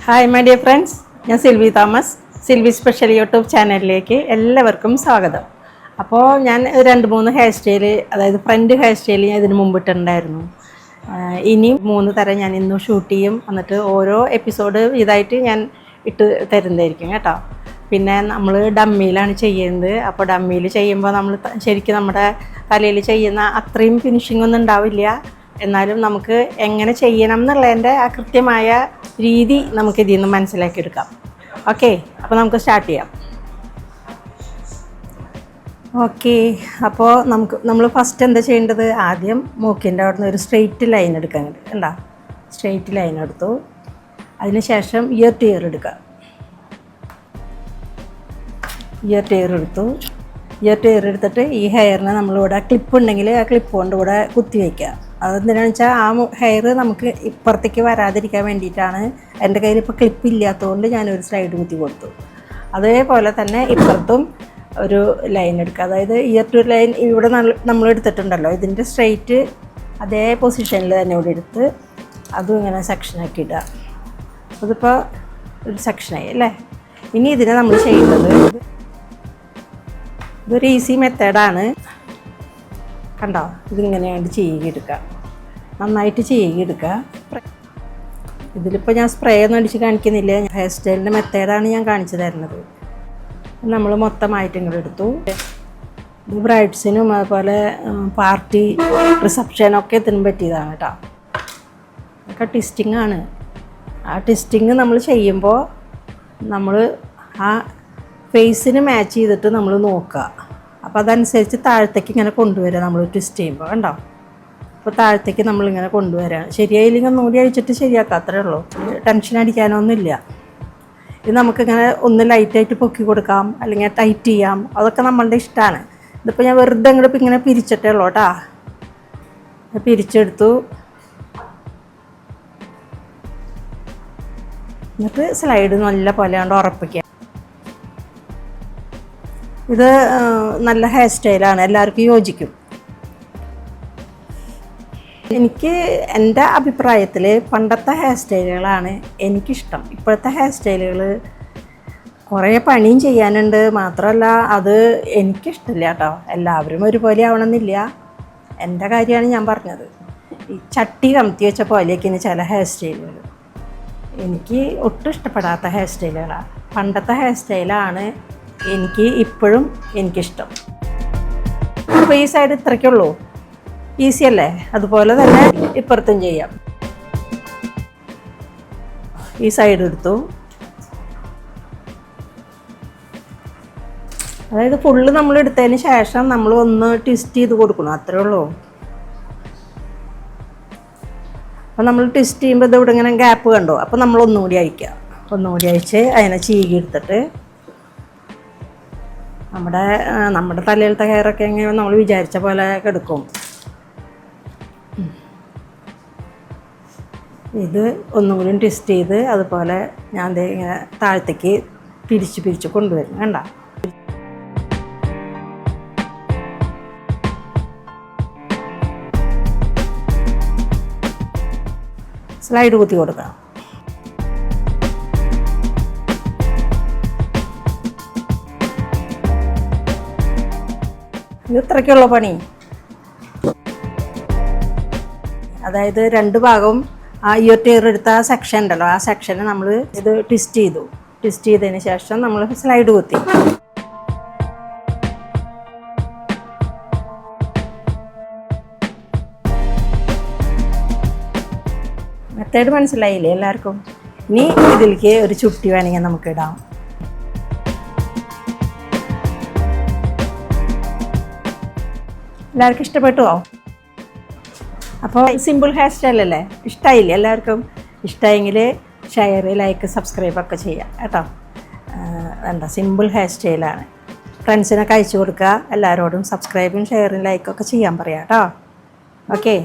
Hi my dear friends, ഞാൻ Silvy Thomas. Silvy special YouTube ചാനലിലേക്ക് എല്ലാവർക്കും സ്വാഗതം. അപ്പോൾ ഞാൻ 2-3 ഹെയർ സ്റ്റൈൽ, അതായത് ഫ്രണ്ട് ഹെയർ സ്റ്റൈൽ ഞാൻ ഇതിന് മുമ്പിട്ടുണ്ടായിരുന്നു. ഇനി 3 തരം ഞാൻ ഇന്ന് ഷൂട്ട് ചെയ്യും. എന്നിട്ട് ഓരോ എപ്പിസോഡ് ഇതായിട്ട് ഞാൻ ഇട്ട് തരുന്നതായിരിക്കും കേട്ടോ. പിന്നെ നമ്മൾ ഡമ്മിയിലാണ് ചെയ്യുന്നത്. അപ്പോൾ ഡമ്മിയിൽ ചെയ്യുമ്പോൾ നമ്മൾ ശരിക്കും നമ്മുടെ തലയിൽ ചെയ്യുന്ന അത്രയും ഫിനിഷിംഗ് ഒന്നും ഉണ്ടാവില്ല. എന്നാലും നമുക്ക് എങ്ങനെ ചെയ്യണം എന്നുള്ളതിൻ്റെ ആ കൃത്യമായ രീതി നമുക്ക് ഇതിൽ നിന്ന് മനസ്സിലാക്കിയെടുക്കാം. ഓക്കെ, അപ്പോൾ നമുക്ക് സ്റ്റാർട്ട് ചെയ്യാം. ഓക്കെ, അപ്പോൾ നമ്മൾ ഫസ്റ്റ് എന്താ ചെയ്യേണ്ടത്? ആദ്യം മൂക്കിൻ്റെ അവിടെ നിന്ന് ഒരു സ്ട്രെയിറ്റ് ലൈൻ എടുക്കാനുണ്ട്. കണ്ടോ? സ്ട്രെയിറ്റ് ലൈൻ എടുത്തു. അതിന് ശേഷം ഇയർ ടു ഇയർ എടുക്കുക. ഇയർ ടു ഇയർ എടുത്തു. ഇയർ ടു ഇയർ എടുത്തിട്ട് ഈ ഹെയറിനെ നമ്മളിവിടെ ക്ലിപ്പ് ഉണ്ടെങ്കിൽ ആ ക്ലിപ്പ് കൊണ്ട് ഇവിടെ കുത്തി വയ്ക്കുക. അതെന്തിനാണെന്ന് വെച്ചാൽ ആ ഹെയർ നമുക്ക് ഇപ്പുറത്തേക്ക് വരാതിരിക്കാൻ വേണ്ടിയിട്ടാണ്. എൻ്റെ കയ്യിൽ ഇപ്പോൾ ക്ലിപ്പ് ഇല്ലാത്തതുകൊണ്ട് ഞാനൊരു സ്ലൈഡ് കുത്തി കൊടുത്തു. അതേപോലെ തന്നെ ഇപ്പുറത്തും ഒരു ലൈൻ എടുക്കുക. അതായത് ഇയർ ടു ലൈൻ ഇവിടെ നമ്മൾ എടുത്തിട്ടുണ്ടല്ലോ, ഇതിൻ്റെ സ്ട്രെയിറ്റ് അതേ പൊസിഷനിൽ തന്നെ ഇവിടെ എടുത്ത് അതും ഇങ്ങനെ സെക്ഷനാക്കി ഇടുക. അതിപ്പോൾ ഒരു സെക്ഷനായി അല്ലേ. ഇനി ഇതിനെ നമ്മൾ ചെയ്യുന്നത്, ഇതൊരു ഈസി മെത്തേഡാണ്. കണ്ടോ? ഇതിങ്ങനെയായിട്ട് ചെയ്യുകയെടുക്കുക, നന്നായിട്ട് ചെയ്യുകയെടുക്കുക. ഇതിലിപ്പോൾ ഞാൻ സ്പ്രേ ഒന്നും അടിച്ച് കാണിക്കുന്നില്ല, ഹെയർ സ്റ്റൈലിൻ്റെ മെത്തേഡാണ് ഞാൻ കാണിച്ചു തരുന്നത്. നമ്മൾ മൊത്തമായിട്ട് ഇങ്ങോട്ട് എടുത്തു. ഇത് ബ്രൈഡ്സിനും അതുപോലെ പാർട്ടി റിസപ്ഷനൊക്കെ ഇതിനും പറ്റിയതാണ് കേട്ടോ. ഒക്കെ ട്വിസ്റ്റിംഗ് ആണ്. ആ ട്വിസ്റ്റിങ് നമ്മൾ ചെയ്യുമ്പോൾ നമ്മൾ ആ ഫേസിന് മാച്ച് ചെയ്തിട്ട് നമ്മൾ നോക്കുക. അപ്പോൾ അതനുസരിച്ച് താഴത്തേക്ക് ഇങ്ങനെ കൊണ്ടുവരിക. നമ്മൾ ട്വിസ്റ്റ് ചെയ്യുമ്പോൾ കണ്ടോ? അപ്പോൾ താഴത്തേക്ക് നമ്മളിങ്ങനെ കൊണ്ടുവരിക. ശരിയായില്ലെങ്കിൽ ഒന്നുകൂടി അഴിച്ചിട്ട് ശരിയാക്കാം, അത്രേ ഉള്ളൂ. ടെൻഷൻ അടിക്കാനൊന്നുമില്ല. ഇത് നമുക്കിങ്ങനെ ഒന്ന് ലൈറ്റായിട്ട് പൊക്കി കൊടുക്കാം, അല്ലെങ്കിൽ ടൈറ്റ് ചെയ്യാം. അതൊക്കെ നമ്മളുടെ ഇഷ്ടമാണ്. ഇതിപ്പോൾ ഞാൻ വെറുതെ ഇങ്ങോട്ട് ഇങ്ങനെ പിരിച്ചിട്ടേ ഉള്ളൂ കേട്ടോ. പിരിച്ചെടുത്തു. എന്നിട്ട് സ്ലൈഡ് നല്ല പോലെ കൊണ്ട് ഉറപ്പിക്കുക. ഇത് നല്ല ഹെയർ സ്റ്റൈലാണ്, എല്ലാവർക്കും യോജിക്കും. എനിക്ക് എൻ്റെ അഭിപ്രായത്തിൽ പണ്ടത്തെ ഹെയർ സ്റ്റൈലുകളാണ് എനിക്കിഷ്ടം. ഇപ്പോഴത്തെ ഹെയർ സ്റ്റൈലുകൾ കുറേ പണിയും ചെയ്യാനുണ്ട്. മാത്രമല്ല അത് എനിക്കിഷ്ടമില്ല കേട്ടോ. എല്ലാവരും ഒരുപോലെ ആവണമെന്നില്ല. എൻ്റെ കാര്യമാണ് ഞാൻ പറഞ്ഞത്. ഈ ചട്ടി കമത്തി വെച്ച പോലെയൊക്കെയാണ് ചില ഹെയർ സ്റ്റൈലുകൾ. എനിക്ക് ഒട്ടും ഇഷ്ടപ്പെടാത്ത ഹെയർ സ്റ്റൈലുകളാണ്. പണ്ടത്തെ ഹെയർ സ്റ്റൈലാണ് ഇപ്പോഴും എനിക്കിഷ്ടം. അപ്പോൾ ഈ സൈഡ് ഇത്രയ്ക്കുള്ളൂ, ഈസി അല്ലേ? അതുപോലെ തന്നെ ഇപ്പുറത്തും ചെയ്യാം. ഈ സൈഡ് എടുത്തു. അതായത് ഫുള്ള് നമ്മൾ എടുത്തതിന് ശേഷം നമ്മൾ ഒന്ന് ട്വിസ്റ്റ് ചെയ്ത് കൊടുക്കണം, അത്രേ ഉള്ളൂ. അപ്പോൾ നമ്മൾ ട്വിസ്റ്റ് ചെയ്യുമ്പോൾ ഇത് ഇവിടെ ഇങ്ങനെ ഗ്യാപ്പ് കണ്ടോ? അപ്പോൾ നമ്മൾ ഒന്നുകൂടി അഴിക്കുക. ഒന്നുകൂടി അഴിച്ച് അതിനെ ചീകി എടുത്തിട്ട് നമ്മുടെ തലയിലത്തെ ഹെയറൊക്കെ എങ്ങനെ നമ്മൾ വിചാരിച്ച പോലെ എടുക്കും. ഇത് ഒന്നും കൂടി ട്വിസ്റ്റ് ചെയ്ത് അതുപോലെ ഞാൻ ഇങ്ങനെ താഴത്തേക്ക് പിരിച്ച് കൊണ്ടുവരും. കണ്ട? സ്ലൈഡ് കുത്തി കൊടുക്കാം. ഇത് ഇത്രയ്ക്കുള്ള പണി. അതായത് 2 ഭാഗവും ആ ഇയർ ടു ഇയർ എടുത്ത ആ സെക്ഷൻ ഉണ്ടല്ലോ, ആ സെക്ഷന് നമ്മൾ ഇത് ട്വിസ്റ്റ് ചെയ്തു. ട്വിസ്റ്റ് ചെയ്തതിന് ശേഷം നമ്മൾ സ്ലൈഡ് കുത്തി. മെത്തേഡ് മനസ്സിലായില്ലേ എല്ലാവർക്കും? ഇനി ഇതിലേക്ക് ഒരു ചുട്ടി വേണമെങ്കിൽ നമുക്ക് ഇടാം. എല്ലാവർക്കും ഇഷ്ടപ്പെട്ടുവോ? അപ്പോൾ സിമ്പിൾ ഹെയർ സ്റ്റൈൽ അല്ലേ? ഇഷ്ടമായില്ലേ എല്ലാവർക്കും? ഇഷ്ടമായെങ്കിൽ ഷെയർ, ലൈക്ക്, സബ്സ്ക്രൈബ് ഒക്കെ ചെയ്യാം കേട്ടോ. എന്താ സിമ്പിൾ ഹെയർ സ്റ്റൈലാണ്. ഫ്രണ്ട്സിനൊക്കെ അയച്ചു കൊടുക്കുക. എല്ലാവരോടും സബ്സ്ക്രൈബും ഷെയറും ലൈക്കൊക്കെ ചെയ്യാൻ പറയാം കേട്ടോ. ഓക്കെ.